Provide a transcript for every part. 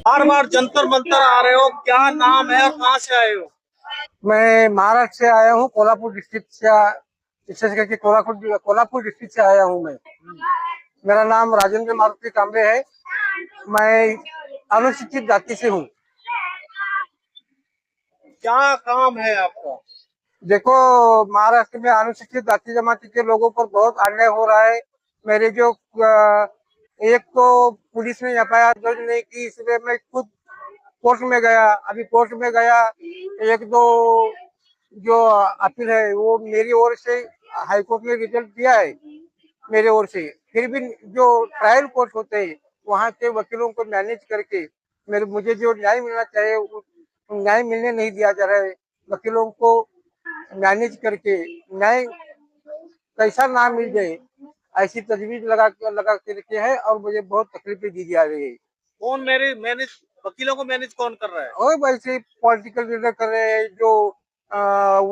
बार बार जंतर मंतर आ रहे हो, क्या नाम है और कहाँ से आए हो? मैं महाराष्ट्र से आया हूँ, कोल्हापुर डिस्ट्रिक्ट से। विशेष करके कोल्हापुर डिस्ट्रिक्ट से आया हूँ मैं। मेरा नाम राजेंद्र मारुति कांबळे है। मैं अनुसूचित जाति से हूँ। क्या काम है आपका? देखो, महाराष्ट्र में अनुसूचित जाति जमाती के लोगों पर बहुत अन्याय हो रहा है। मेरे जो एक तो पुलिस ने एफआईआर दर्ज नहीं की, इसलिए मैं खुद कोर्ट में गया। अभी कोर्ट में गया, एक दो जो अपील है वो मेरी ओर से हाईकोर्ट ने रिजल्ट दिया है मेरे ओर से। फिर भी जो ट्रायल कोर्ट होते हैं वहाँ के वकीलों को मैनेज करके मुझे जो न्याय मिलना चाहिए वो न्याय मिलने नहीं दिया जा रहा है। वकीलों को मैनेज करके न्याय कैसा ना मिल जाए ऐसी तजवीज लगा के रखे है, और मुझे बहुत तकलीफें दी जा रही है। कौन मेरे मैनेज, वकीलों को मैनेज कौन कर रहा है? और वैसे पॉलिटिकल लीडर कर रहे हैं, जो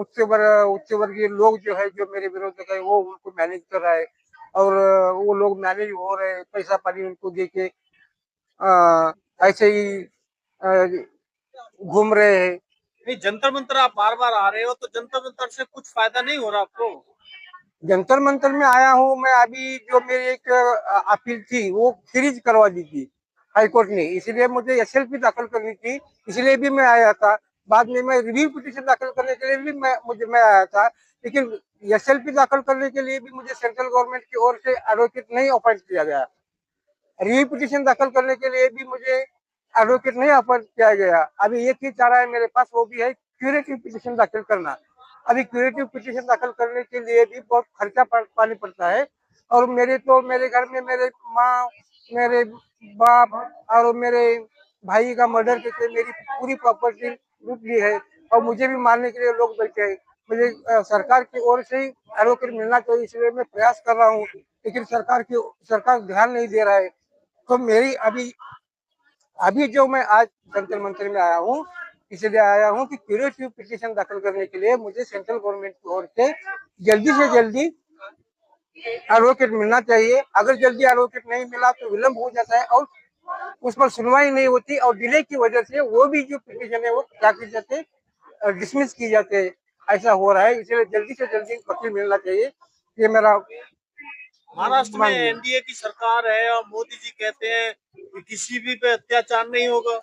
उच्च वर्गीय लोग जो है, जो मेरे विरोध है वो उनको मैनेज कर रहा है। और वो लोग मैनेज हो रहे हैं, पैसा पानी उनको दे के ऐसे ही घूम रहे हैं। नहीं, जंतर मंतर आप बार बार आ रहे हो तो जंतर मंतर से कुछ फायदा नहीं हो रहा आपको? जंतर मंतर में आया हूँ मैं। अभी जो मेरी एक अपील थी वो खारिज करवा दी थी हाईकोर्ट ने, इसलिए मुझे एसएलपी दाखिल करनी थी, इसलिए भी मैं आया था। बाद में मैं रिव्यू पिटीशन दाखिल करने के लिए भी मैं आया था। लेकिन एसएलपी दाखिल करने के लिए भी मुझे सेंट्रल गवर्नमेंट की ओर से एडवोकेट नहीं अपॉइंट किया गया। रिव्यू पिटीशन दाखिल करने के लिए भी मुझे एडवोकेट नहीं अपॉइंट किया गया। अभी एक ही चारा है मेरे पास, वो भी है क्यूरेटिव पिटीशन दाखिल करना। अभी क्यूरेटिव पिटीशन दाखिल करने के लिए भी बहुत खर्चा पानी पड़ता है। और मेरे घर में मेरे माँ, मेरे बाप और मेरे भाई का मर्डर करके मेरी पूरी प्रॉपर्टी लूट ली है, और मुझे भी मारने के लिए लोग बैठे हैं। मुझे सरकार की ओर से ही एडवोकेट मिलना चाहिए, इसलिए मैं प्रयास कर रहा हूँ। लेकिन सरकार ध्यान नहीं दे रहा है। तो मेरी अभी अभी जो मैं आज जंतर मंतर में आया हूँ, इसलिए आया हूँ कि क्यूरेटिव पिटीशन दाखिल करने के लिए मुझे सेंट्रल गवर्नमेंट की ओर से जल्दी से जल्दी एडवोकेट मिलना चाहिए। अगर जल्दी एडवोकेट नहीं मिला तो विलम्ब हो जाता है, और उस पर सुनवाई नहीं होती, और डिले की वजह से वो भी जो पिटीशन है वो क्या की जाते डिसमिस की जाते हैं। ऐसा हो रहा है, इसलिए जल्दी से जल्दी वकील मिलना चाहिए। ये मेरा महाराष्ट्र में मांग है। एनडीए की सरकार है और मोदी जी कहते हैं कि किसी भी पे अत्याचार नहीं होगा।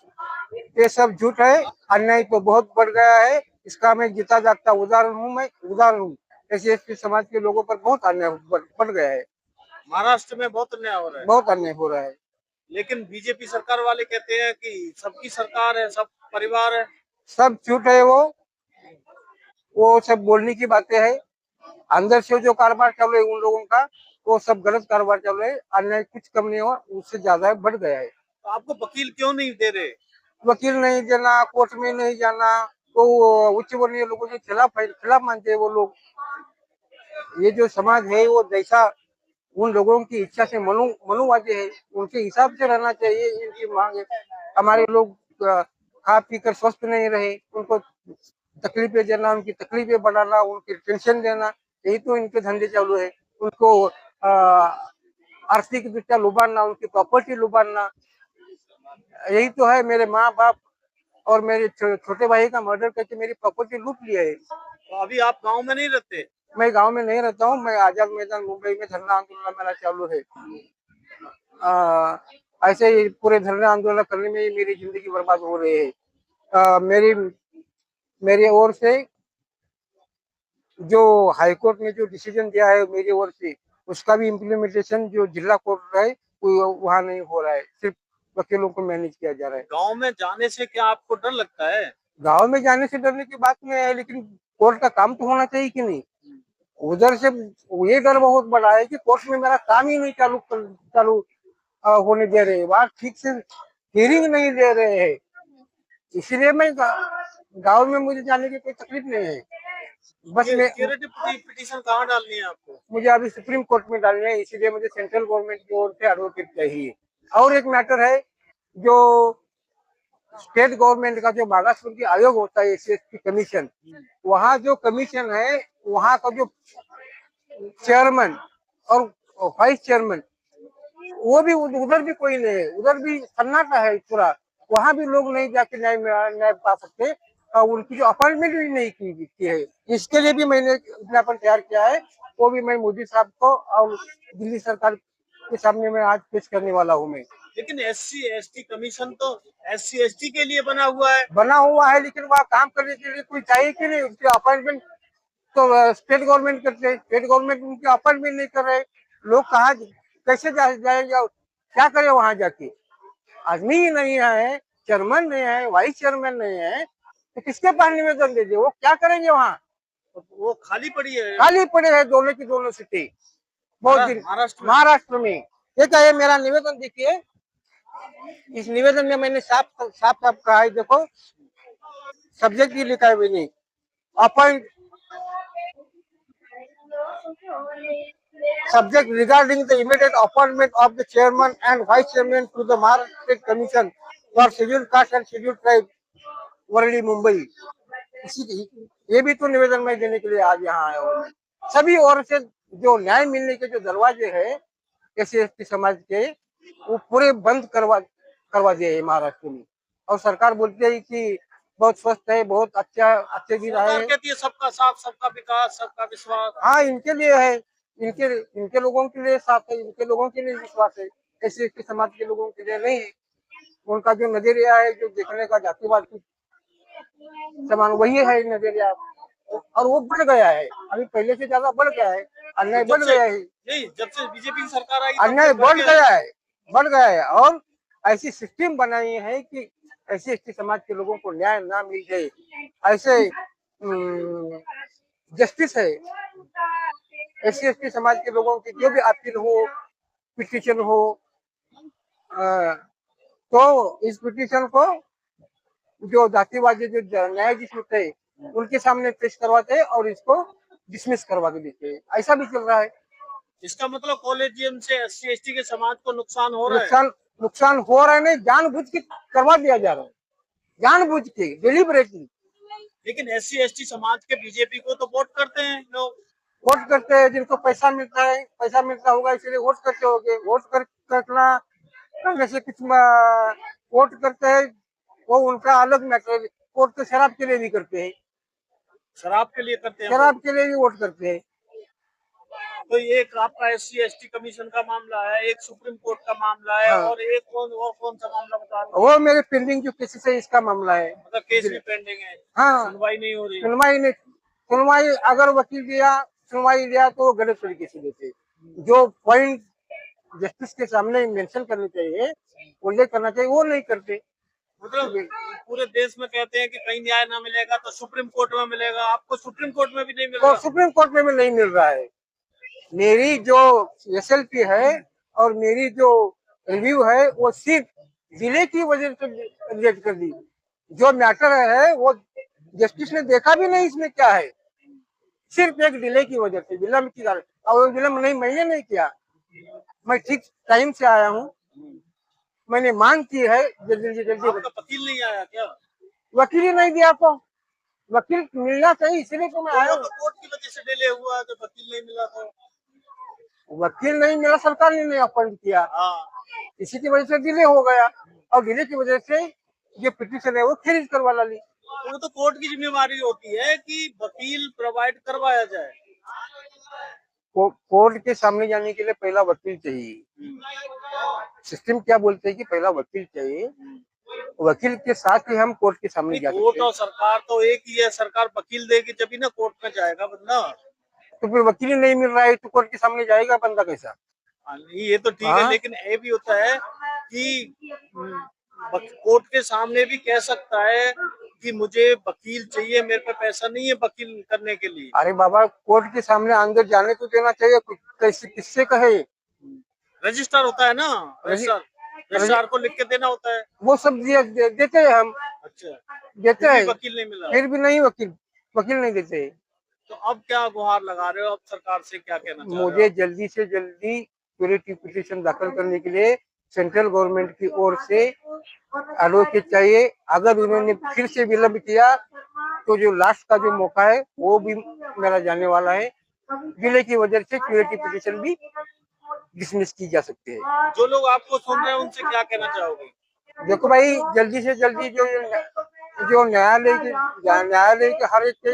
ये सब झूठ है। अन्याय तो बहुत बढ़ गया है, इसका मैं जीता जागता उदाहरण हूँ। मैं उदाहरण हूँ। SC ST समाज के लोगों पर बहुत अन्याय बढ़ गया है। महाराष्ट्र में बहुत अन्याय हो रहा है, बहुत अन्याय हो रहा है। लेकिन बीजेपी सरकार वाले कहते हैं कि सबकी सरकार है, सब परिवार है। सब झूठ है वो सब बोलने की बातें है। अंदर से जो कारोबार चल रहे उन लोगों का, वो सब गलत कारोबार चल रहे। अन्याय कुछ कम नहीं हुआ, उससे ज्यादा बढ़ गया है। तो आपको वकील क्यों नहीं दे रहे? वकील नहीं देना, कोर्ट में नहीं जाना, तो उच्च वर्णीय लोगों के खिलाफ मानते हैं वो लोग। ये जो समाज है वो जैसा उन लोगों की इच्छा से मनुवादी है, उनके हिसाब से रहना चाहिए। इनकी मांग है हमारे लोग खा पी कर स्वस्थ नहीं रहे, उनको तकलीफें देना, उनकी तकलीफें बढ़ाना, उनकी टेंशन देना, यही तो इनके धंधे चालू है। उनको आर्थिक दृष्टया लुभाना, उनकी प्रॉपर्टी लुभाना, यही तो है। मेरे माँ बाप और मेरे छोटे भाई का मर्डर करके मेरी प्रॉपर्टी लूट लिया है। तो अभी आप गांव में नहीं रहते? मैं गांव में नहीं रहता हूँ। मैं आजाद मैदान मुंबई में धरना आंदोलन मेरा चालू है। ऐसे ही पूरे धरना आंदोलन करने में ही मेरी जिंदगी बर्बाद हो रही है। मेरी मेरी ओर से जो हाईकोर्ट ने जो डिसीजन दिया है मेरी ओर से, उसका भी इम्प्लीमेंटेशन जो जिला कोर्ट है वहाँ नहीं हो रहा है। सिर्फ वकीलों को मैनेज किया जा रहा है। गांव में जाने से क्या आपको डर लगता है? गांव में जाने से डरने की बात नहीं है, लेकिन कोर्ट का काम तो होना चाहिए कि नहीं। उधर से ये डर बहुत बड़ा है कि कोर्ट में मेरा काम ही नहीं चालू होने दे रहे, वहाँ ठीक से हियरिंग नहीं दे रहे हैं। इसलिए मैं गांव में मुझे जाने की कोई तकलीफ नहीं है। बस मैं क्यूरेटिव पिटीशन कहाँ डालनी है आपको? मुझे अभी सुप्रीम कोर्ट में डालनी है, इसीलिए मुझे सेंट्रल गवर्नमेंट की ओर से एडवोकेट चाहिए। और एक मैटर है, जो स्टेट गवर्नमेंट का जो मागासवर्गीय आयोग होता है SC ST कमीशन, वहाँ जो कमीशन है वहाँ का जो चेयरमैन और वाइस चेयरमैन, वो भी उधर भी कोई नहीं है। उधर भी सन्नाटा है पूरा। वहां भी लोग नहीं जाके न्याय पा सकते और उनकी जो अपॉइंटमेंट भी नहीं की है। इसके लिए भी मैंने ज्ञापन तैयार किया है, वो भी मैं मोदी साहब को और दिल्ली सरकार के सामने मैं आज पेश करने वाला हूँ। मैं लेकिन SC ST कमीशन तो SC ST के लिए बना हुआ है, लेकिन वहाँ काम करने के लिए कोई चाहिए कि नहीं? उसके अपॉइंटमेंट तो स्टेट गवर्नमेंट करते हैं, स्टेट गवर्नमेंट उनके अपॉइंटमेंट नहीं कर रहे। लोग कहाँ कैसे जाएंगे और क्या करे वहां जाके? आदमी ही नहीं है, चेयरमैन नहीं है, वाइस चेयरमैन नहीं है, तो किसके पास निवेदन दे दे? वो क्या करेंगे वहाँ? वो खाली पड़ी है, खाली पड़े हैं दोनों की दोनों सीटें बहुत दिन महाराष्ट्र में। ये क्या है? मेरा निवेदन देखिए, इस निवेदन में मैंने साफ साफ साफ कहा है, देखो सब्जेक्ट ही लिखा है मैंने, appoint subject regarding the immediate appointment of the chairman and vice chairman to the Maharashtra State Commission for Scheduled Caste and Scheduled Tribe, Worli Mumbai. ये भी तो निवेदन मैं देने के लिए आज यहाँ आया हूँ। सभी ओर से जो न्याय मिलने के जो दरवाजे हैं SC/ST समाज के, वो पूरे बंद करवा दिए है महाराष्ट्र में। और सरकार बोलती है कि बहुत स्वस्थ है, बहुत अच्छे भी रहे। सरकार कहती है सबका साथ, सबका विकास, सबका विश्वास। हाँ, इनके लिए है, इनके लोगों के लिए साथ है, इनके लोगों के लिए विश्वास है, SC/ST समाज के लोगों के लिए नहीं है। उनका जो नजरिया है, जो देखने का जातिवाद की समान, वही है नजरिया, और वो बढ़ गया है, अभी पहले से ज्यादा बढ़ गया है, अन्याय बढ़ गया है। नहीं, जब से बीजेपी सरकार आई अन्याय बढ़ गया है और ऐसी सिस्टम बनाई है कि SC/ST समाज के लोगों को न्याय ना मिल जाए, ऐसे जस्टिस है। SC/ST समाज के लोगों की जो भी अपील हो, पिटीशन हो, तो इस पिटीशन को जो जातिवादी जो न्यायाधीश होते हैं उनके सामने पेश करवाते हैं और इसको डिसमिस करवा के देते हैं। ऐसा भी चल रहा है। इसका मतलब कॉलेजियम से SC/ST के समाज को नुकसान हो रहा है। नुकसान हो रहा है नहीं, जानबूझ के करवा दिया जा रहा है, जानबूझ के, डिलिबरेटली। लेकिन SC/ST समाज के बीजेपी को तो वोट करते हैं लोग, वोट करते हैं, जिनको पैसा मिलता है, पैसा मिलता होगा इसलिए वोट करते होंगे। वोट करने से कुछ वोट करते हैं, वो उनका अलग मैटर है। वोट तो शराब के लिए भी करते हैं, शराब के लिए करते हैं, शराब के लिए भी वोट करते हैं। तो एक आपका SC/ST कमीशन का मामला है, एक सुप्रीम कोर्ट का मामला है, हाँ। और एक कौन सा मामला बता रहे हो? वो मेरे पेंडिंग जो केसेस है, इसका मामला है। मतलब केस भी पेंडिंग है। हाँ, सुनवाई नहीं हो रही। सुनवाई अगर वकील सुनवाई दिया तो वो गलत तरीके से देते। जो पॉइंट जस्टिस के सामने मेंशन करने चाहिए, उल्लेख करना चाहिए, वो नहीं करते। मतलब पूरे देश में कहते हैं कि कहीं न्याय ना मिलेगा तो सुप्रीम कोर्ट में मिलेगा, आपको सुप्रीम कोर्ट में भी नहीं मिल रहा। तो सुप्रीम कोर्ट में भी नहीं मिल रहा है। मेरी जो SLP है और मेरी जो रिव्यू है, वो सिर्फ डिले की वजह से रिजेक्ट कर दी। जो मैटर है वो जस्टिस ने देखा भी नहीं इसमें क्या है, सिर्फ एक डिले की वजह से, विलम्ब की, और विलम्ब नहीं मैंने नहीं किया, मैं ठीक टाइम से आया हूँ। मैंने मांग की है जल्दी से जल्दी। आपका वकील नहीं आया क्या? वकील ही नहीं दिया, तो वकील मिलना चाहिए, इसलिए तो मैं आया हूँ। कोर्ट की वजह से डिले हुआ तो वकील नहीं मिला, तो वकील नहीं मिला, सरकार ने नहीं अपॉइंट किया, इसी की वजह से डिले हो गया। और डिले की वजह से ये पिटीशन है वो खारिज करवा ली। वो तो कोर्ट की जिम्मेवारी होती है कि वकील प्रोवाइड करवाया जाए। कोर्ट के सामने जाने के लिए पहला वकील चाहिए। सिस्टम क्या बोलते हैं कि पहला वकील चाहिए, वकील के साथ ही हम कोर्ट के सामने जा सकते हैं। कोर्ट और सरकार तो एक ही है, सरकार वकील देगी जब ही ना कोर्ट में जाएगा बंदा। तो फिर वकील ही नहीं मिल रहा है तो कोर्ट के सामने जाएगा बंदा कैसा? नहीं, ये तो ठीक है, लेकिन ये भी होता है कि कोर्ट के सामने भी कह सकता है कि मुझे वकील चाहिए, मेरे पे पैसा नहीं है वकील करने के लिए। अरे बाबा, कोर्ट के सामने अंदर जाने को देना चाहिए, कैसे किससे कहे? रजिस्टर होता है ना, रजिस्ट्रार को लिख के देना होता है, वो सब देते हैं हम। अच्छा, देते हैं, वकील नहीं मिला, फिर भी नहीं वकील नहीं देते। तो अब क्या गुहार लगा रहे हो, अब सरकार से क्या कहना चाह रहे हो? मुझे जल्दी से जल्दी क्यूरेटिव पिटीशन दाखिल करने के लिए सेंट्रल गवर्नमेंट की ओर से एडवोकेट चाहिए। अगर उन्होंने फिर से विलम्ब किया तो जो लास्ट का जो मौका है वो भी मेरा जाने वाला है। डिले की वजह से क्यूरेटिव पिटीशन भी डिसमिस की जा सकती है। जो लोग आपको सुन रहे हैं उनसे क्या कहना चाहोगे? देखो भाई, जल्दी से जल्दी जो न्यायालय के हर एक के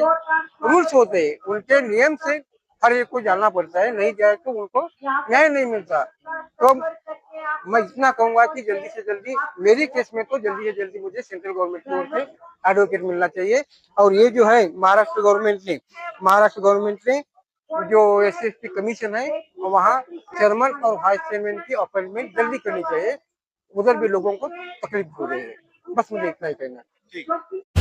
रूल्स होते हैं, उनके नियम से हर एक को जाना पड़ता है, नहीं जाए तो उनको न्याय नहीं मिलता। तो मैं इतना कहूंगा कि जल्दी से जल्दी, मेरी केस में तो जल्दी से जल्दी मुझे सेंट्रल गवर्नमेंट की ओर से एडवोकेट मिलना चाहिए। और ये जो है महाराष्ट्र गवर्नमेंट ने जो SST कमीशन है, वहाँ चेयरमैन और वाइस चेयरमैन की अपॉइंटमेंट जल्दी करनी चाहिए। उधर भी लोगों को तकलीफ हो रही है। बस मुझे इतना ही कहना है। ठीक।